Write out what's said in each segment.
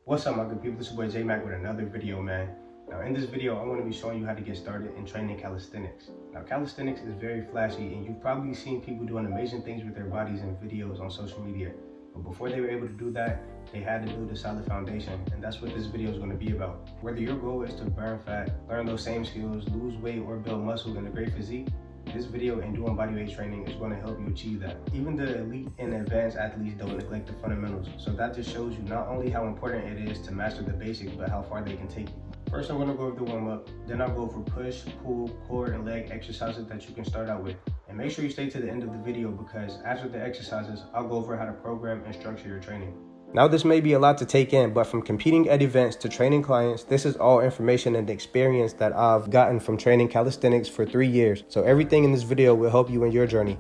What's up, my good people? This is your boy J Mac with another video, man. Now in this video, I'm going to be showing you how to get started in training calisthenics. Now calisthenics is very flashy and you've probably seen people doing amazing things with their bodies in videos on social media. But before they were able to do that, they had to build a solid foundation, and that's what this video is going to be about. Whether your goal is to burn fat, learn those same skills, lose weight, or build muscle in a great physique, this video and doing bodyweight training is going to help you achieve that. Even the elite and advanced athletes don't neglect the fundamentals, so that just shows you not only how important it is to master the basics, but how far they can take you. First, I'm going to go over the warm-up, then I'll go over push, pull, core, and leg exercises that you can start out with. And make sure you stay to the end of the video because after the exercises, I'll go over how to program and structure your training. Now this may be a lot to take in, but from competing at events to training clients, this is all information and experience that I've gotten from training calisthenics for 3 years. So everything in this video will help you in your journey.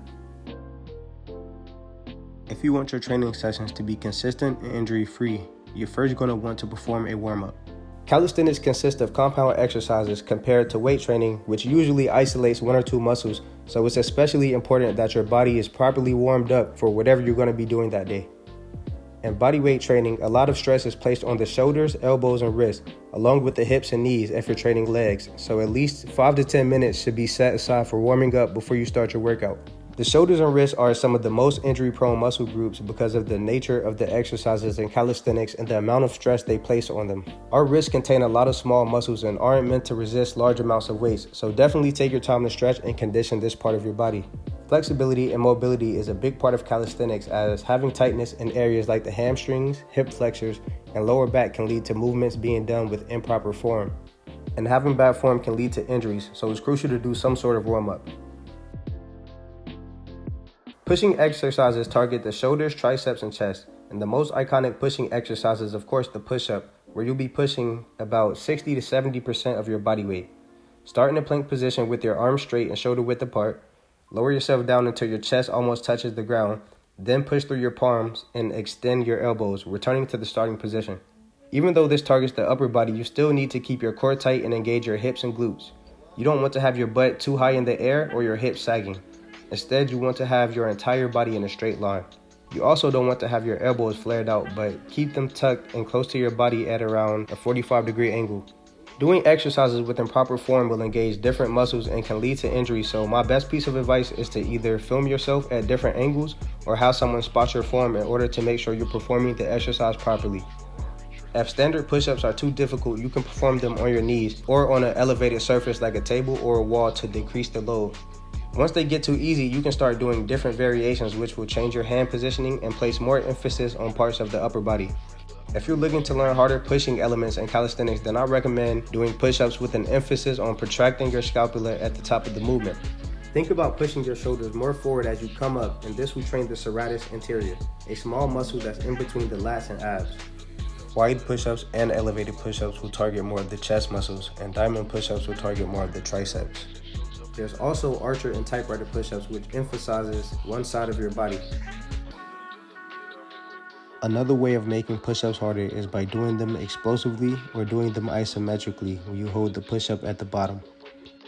If you want your training sessions to be consistent and injury-free, you're first going to want to perform a warm-up. Calisthenics consists of compound exercises compared to weight training, which usually isolates one or two muscles, so it's especially important that your body is properly warmed up for whatever you're going to be doing that day. In bodyweight training, a lot of stress is placed on the shoulders, elbows, and wrists, along with the hips and knees if you're training legs, so at least 5 to 10 minutes should be set aside for warming up before you start your workout. The shoulders and wrists are some of the most injury-prone muscle groups because of the nature of the exercises in calisthenics and the amount of stress they place on them. Our wrists contain a lot of small muscles and aren't meant to resist large amounts of weights, so definitely take your time to stretch and condition this part of your body. Flexibility and mobility is a big part of calisthenics, as having tightness in areas like the hamstrings, hip flexors, and lower back can lead to movements being done with improper form. And having bad form can lead to injuries, so it's crucial to do some sort of warm-up. Pushing exercises target the shoulders, triceps, and chest. And the most iconic pushing exercise is of course the push-up, where you'll be pushing about 60 to 70% of your body weight. Start in a plank position with your arms straight and shoulder width apart. Lower yourself down until your chest almost touches the ground. Then push through your palms and extend your elbows, returning to the starting position. Even though this targets the upper body, you still need to keep your core tight and engage your hips and glutes. You don't want to have your butt too high in the air or your hips sagging. Instead, you want to have your entire body in a straight line. You also don't want to have your elbows flared out, but keep them tucked and close to your body at around a 45-degree angle. Doing exercises with improper form will engage different muscles and can lead to injury, so my best piece of advice is to either film yourself at different angles or have someone spot your form in order to make sure you're performing the exercise properly. If standard push-ups are too difficult, you can perform them on your knees or on an elevated surface like a table or a wall to decrease the load. Once they get too easy, you can start doing different variations which will change your hand positioning and place more emphasis on parts of the upper body. If you're looking to learn harder pushing elements in calisthenics, then I recommend doing push-ups with an emphasis on protracting your scapula at the top of the movement. Think about pushing your shoulders more forward as you come up, and this will train the serratus anterior, a small muscle that's in between the lats and abs. Wide push-ups and elevated push-ups will target more of the chest muscles, and diamond push-ups will target more of the triceps. There's also archer and typewriter push-ups, which emphasizes one side of your body. Another way of making push-ups harder is by doing them explosively or doing them isometrically when you hold the push-up at the bottom.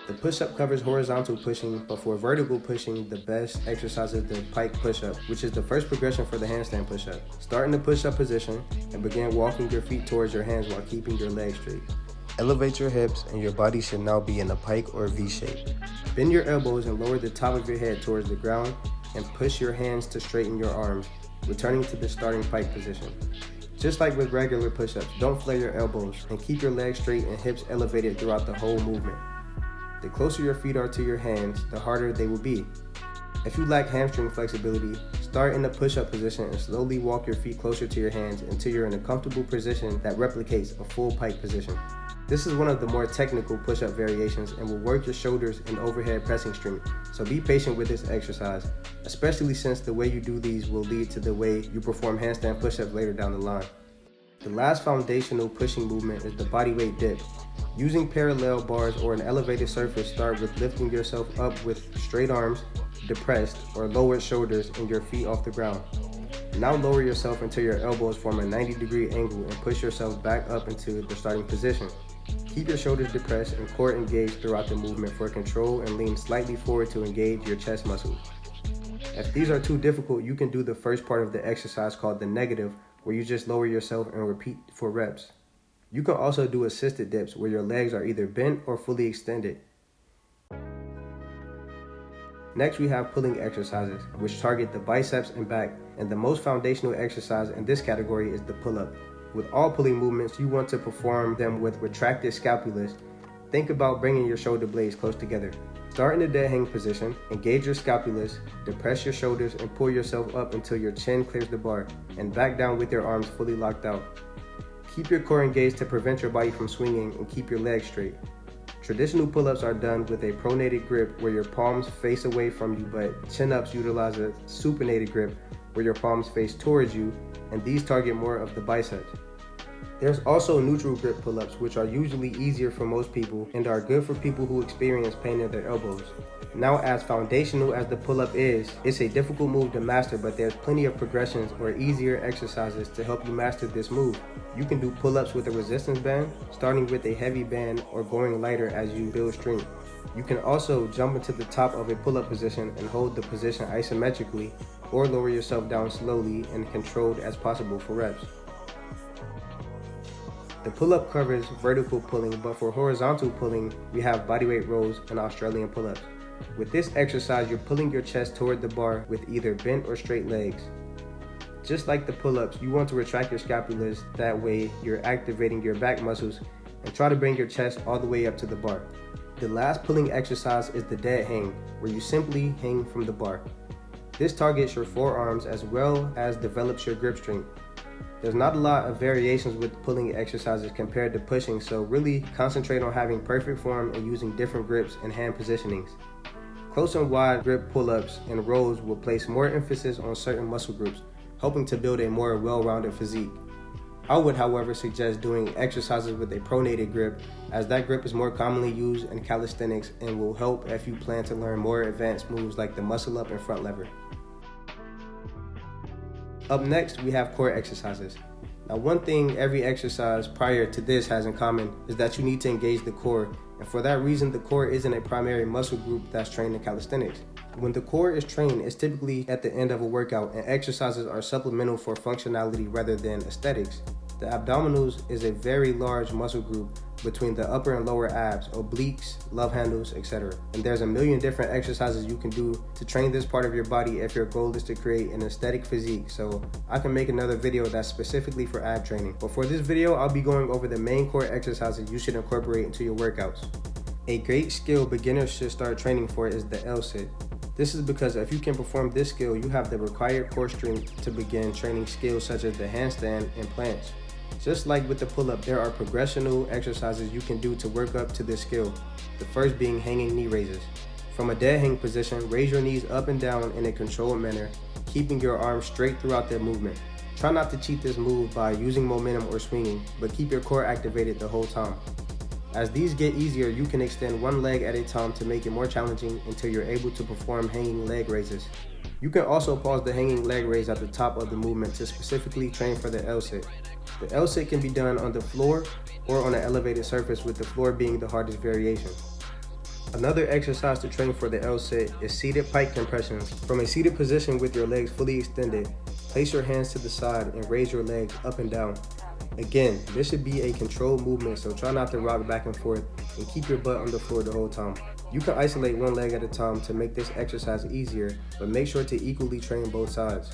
The push-up covers horizontal pushing, but for vertical pushing, the best exercise is the pike push-up, which is the first progression for the handstand push-up. Start in the push-up position and begin walking your feet towards your hands while keeping your legs straight. Elevate your hips and your body should now be in a pike or V shape. Bend your elbows and lower the top of your head towards the ground and push your hands to straighten your arms, returning to the starting pike position. Just like with regular push-ups, don't flare your elbows and keep your legs straight and hips elevated throughout the whole movement. The closer your feet are to your hands, the harder they will be. If you lack hamstring flexibility, start in the push-up position and slowly walk your feet closer to your hands until you're in a comfortable position that replicates a full pike position. This is one of the more technical push-up variations and will work your shoulders and overhead pressing strength, so be patient with this exercise, especially since the way you do these will lead to the way you perform handstand push-ups later down the line. The last foundational pushing movement is the bodyweight dip. Using parallel bars or an elevated surface, start with lifting yourself up with straight arms, depressed or lowered shoulders, and your feet off the ground. Now lower yourself until your elbows form a 90-degree angle and push yourself back up into the starting position. Keep your shoulders depressed and core engaged throughout the movement for control, and lean slightly forward to engage your chest muscles. If these are too difficult, you can do the first part of the exercise called the negative, where you just lower yourself and repeat for reps. You can also do assisted dips where your legs are either bent or fully extended. Next, we have pulling exercises, which target the biceps and back, and the most foundational exercise in this category is the pull-up. With all pulling movements, you want to perform them with retracted scapulas. Think about bringing your shoulder blades close together. Start in the dead hang position, engage your scapulas, depress your shoulders, and pull yourself up until your chin clears the bar, and back down with your arms fully locked out. Keep your core engaged to prevent your body from swinging and keep your legs straight. Traditional pull-ups are done with a pronated grip where your palms face away from you, but chin-ups utilize a supinated grip where your palms face towards you, and these target more of the biceps. There's also neutral grip pull-ups, which are usually easier for most people and are good for people who experience pain in their elbows. Now, as foundational as the pull-up is, it's a difficult move to master, but there's plenty of progressions or easier exercises to help you master this move. You can do pull-ups with a resistance band, starting with a heavy band or going lighter as you build strength. You can also jump into the top of a pull-up position and hold the position isometrically, or lower yourself down slowly and controlled as possible for reps. The pull-up covers vertical pulling, but for horizontal pulling, we have bodyweight rows and Australian pull-ups. With this exercise, you're pulling your chest toward the bar with either bent or straight legs. Just like the pull-ups, you want to retract your scapulas, that way you're activating your back muscles, and try to bring your chest all the way up to the bar. The last pulling exercise is the dead hang, where you simply hang from the bar. This targets your forearms as well as develops your grip strength. There's not a lot of variations with pulling exercises compared to pushing, so really concentrate on having perfect form and using different grips and hand positionings. Close and wide grip pull-ups and rows will place more emphasis on certain muscle groups, helping to build a more well-rounded physique. I would, however, suggest doing exercises with a pronated grip, as that grip is more commonly used in calisthenics and will help if you plan to learn more advanced moves like the muscle up and front lever. Up next, we have core exercises. Now, one thing every exercise prior to this has in common is that you need to engage the core, and for that reason, the core isn't a primary muscle group that's trained in calisthenics. When the core is trained, it's typically at the end of a workout, and exercises are supplemental for functionality rather than aesthetics. The abdominals is a very large muscle group between the upper and lower abs, obliques, love handles, etc. And there's a million different exercises you can do to train this part of your body if your goal is to create an aesthetic physique. So I can make another video that's specifically for ab training. But for this video, I'll be going over the main core exercises you should incorporate into your workouts. A great skill beginners should start training for is the L-sit. This is because if you can perform this skill, you have the required core strength to begin training skills such as the handstand and planche. Just like with the pull-up, there are progressional exercises you can do to work up to this skill, the first being hanging knee raises. From a dead hang position, raise your knees up and down in a controlled manner, keeping your arms straight throughout the movement. Try not to cheat this move by using momentum or swinging, but keep your core activated the whole time. As these get easier, you can extend one leg at a time to make it more challenging until you're able to perform hanging leg raises. You can also pause the hanging leg raise at the top of the movement to specifically train for the L-sit. The L-sit can be done on the floor or on an elevated surface, with the floor being the hardest variation. Another exercise to train for the L-sit is seated pike compressions. From a seated position with your legs fully extended, place your hands to the side and raise your legs up and down. Again, this should be a controlled movement, so try not to rock back and forth and keep your butt on the floor the whole time. You can isolate one leg at a time to make this exercise easier, but make sure to equally train both sides.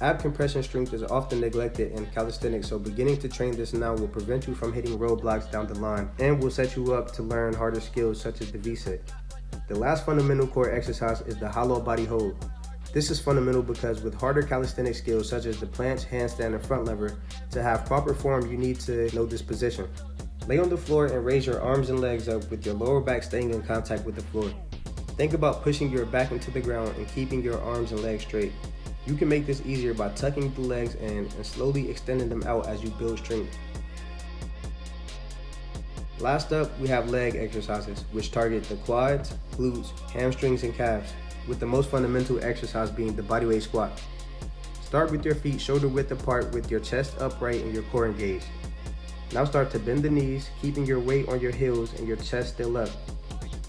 Ab compression strength is often neglected in calisthenics, so beginning to train this now will prevent you from hitting roadblocks down the line and will set you up to learn harder skills such as the V-sit. The last fundamental core exercise is the hollow body hold. This is fundamental because with harder calisthenic skills such as the planche, handstand, and front lever, to have proper form you need to know this position. Lay on the floor and raise your arms and legs up with your lower back staying in contact with the floor. Think about pushing your back into the ground and keeping your arms and legs straight. You can make this easier by tucking the legs in and slowly extending them out as you build strength. Last up, we have leg exercises, which target the quads, glutes, hamstrings, and calves, with the most fundamental exercise being the bodyweight squat. Start with your feet shoulder width apart with your chest upright and your core engaged. Now start to bend the knees, keeping your weight on your heels and your chest still up.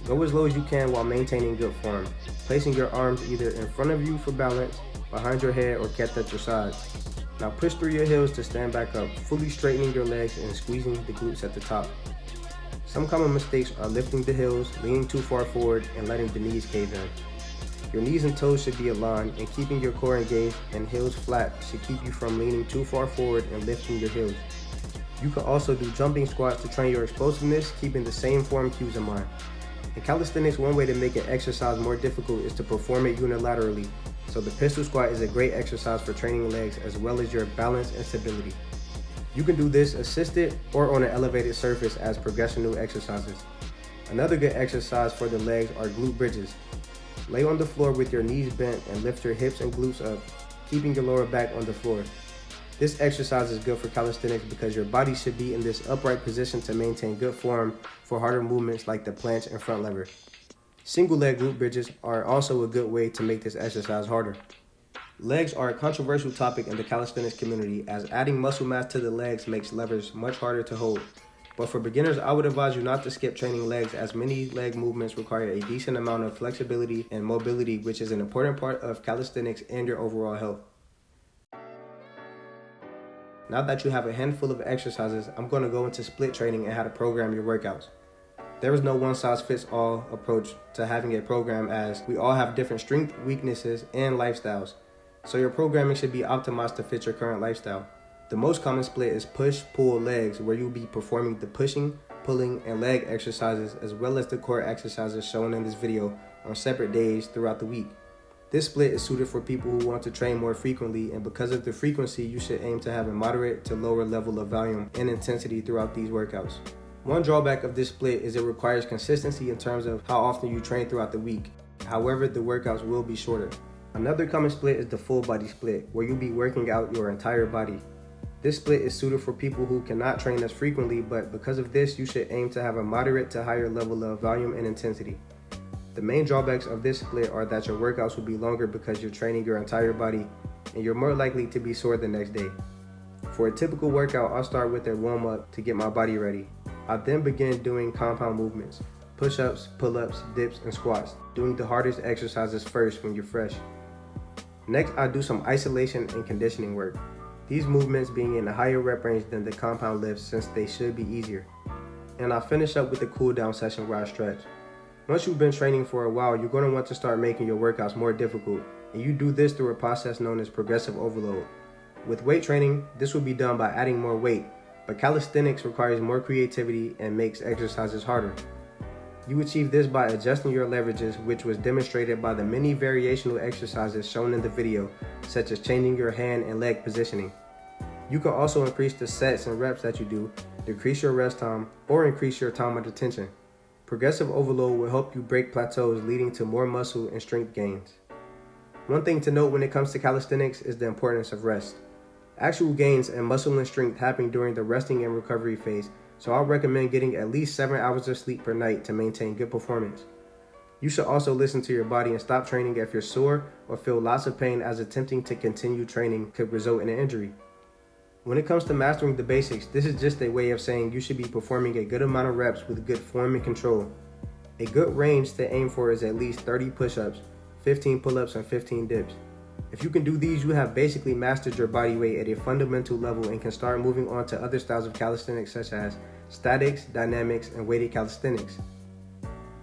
Go as low as you can while maintaining good form, placing your arms either in front of you for balance, behind your head, or kept at your sides. Now push through your heels to stand back up, fully straightening your legs and squeezing the glutes at the top. Some common mistakes are lifting the heels, leaning too far forward, and letting the knees cave in. Your knees and toes should be aligned, and keeping your core engaged and heels flat should keep you from leaning too far forward and lifting your heels. You can also do jumping squats to train your explosiveness, keeping the same form cues in mind. In calisthenics, one way to make an exercise more difficult is to perform it unilaterally. So the pistol squat is a great exercise for training legs as well as your balance and stability. You can do this assisted or on an elevated surface as progressional exercises. Another good exercise for the legs are glute bridges. Lay on the floor with your knees bent and lift your hips and glutes up, keeping your lower back on the floor. This exercise is good for calisthenics because your body should be in this upright position to maintain good form for harder movements like the planche and front lever. Single leg glute bridges are also a good way to make this exercise harder. Legs are a controversial topic in the calisthenics community as adding muscle mass to the legs makes levers much harder to hold. But for beginners, I would advise you not to skip training legs as many leg movements require a decent amount of flexibility and mobility, which is an important part of calisthenics and your overall health. Now that you have a handful of exercises, I'm going to go into split training and how to program your workouts. There is no one-size-fits-all approach to having a program as we all have different strengths, weaknesses, and lifestyles. So your programming should be optimized to fit your current lifestyle. The most common split is push-pull legs, where you'll be performing the pushing, pulling, and leg exercises as well as the core exercises shown in this video on separate days throughout the week. This split is suited for people who want to train more frequently, and because of the frequency, you should aim to have a moderate to lower level of volume and intensity throughout these workouts. One drawback of this split is it requires consistency in terms of how often you train throughout the week. However, the workouts will be shorter. Another common split is the full body split, where you'll be working out your entire body. This split is suited for people who cannot train as frequently, but because of this, you should aim to have a moderate to higher level of volume and intensity. The main drawbacks of this split are that your workouts will be longer because you're training your entire body, and you're more likely to be sore the next day. For a typical workout, I'll start with a warm-up to get my body ready. I then begin doing compound movements, push-ups, pull-ups, dips, and squats, doing the hardest exercises first when you're fresh. Next, I do some isolation and conditioning work. These movements being in a higher rep range than the compound lifts since they should be easier. And I finish up with a cool down session where I stretch. Once you've been training for a while, you're going to want to start making your workouts more difficult, and you do this through a process known as progressive overload. With weight training, this will be done by adding more weight, but calisthenics requires more creativity and makes exercises harder. You achieve this by adjusting your leverages, which was demonstrated by the many variational exercises shown in the video, such as changing your hand and leg positioning. You can also increase the sets and reps that you do, decrease your rest time, or increase your time under tension. Progressive overload will help you break plateaus, leading to more muscle and strength gains. One thing to note when it comes to calisthenics is the importance of rest. Actual gains in muscle and strength happen during the resting and recovery phase, so I'll recommend getting at least 7 hours of sleep per night to maintain good performance. You should also listen to your body and stop training if you're sore or feel lots of pain, as attempting to continue training could result in an injury. When it comes to mastering the basics, this is just a way of saying you should be performing a good amount of reps with good form and control. A good range to aim for is at least 30 push-ups, 15 pull-ups, and 15 dips. If you can do these, you have basically mastered your body weight at a fundamental level and can start moving on to other styles of calisthenics such as statics, dynamics, and weighted calisthenics.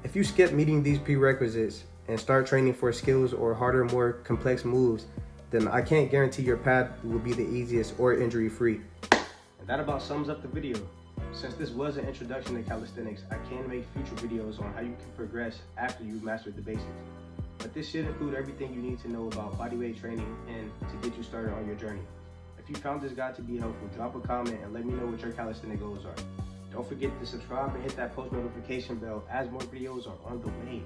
If you skip meeting these prerequisites and start training for skills or harder, more complex moves, then I can't guarantee your path will be the easiest or injury-free. And that about sums up the video. Since this was an introduction to calisthenics, I can make future videos on how you can progress after you've mastered the basics. But this should include everything you need to know about bodyweight training and to get you started on your journey. If you found this guide to be helpful, drop a comment and let me know what your calisthenic goals are. Don't forget to subscribe and hit that post notification bell as more videos are on the way.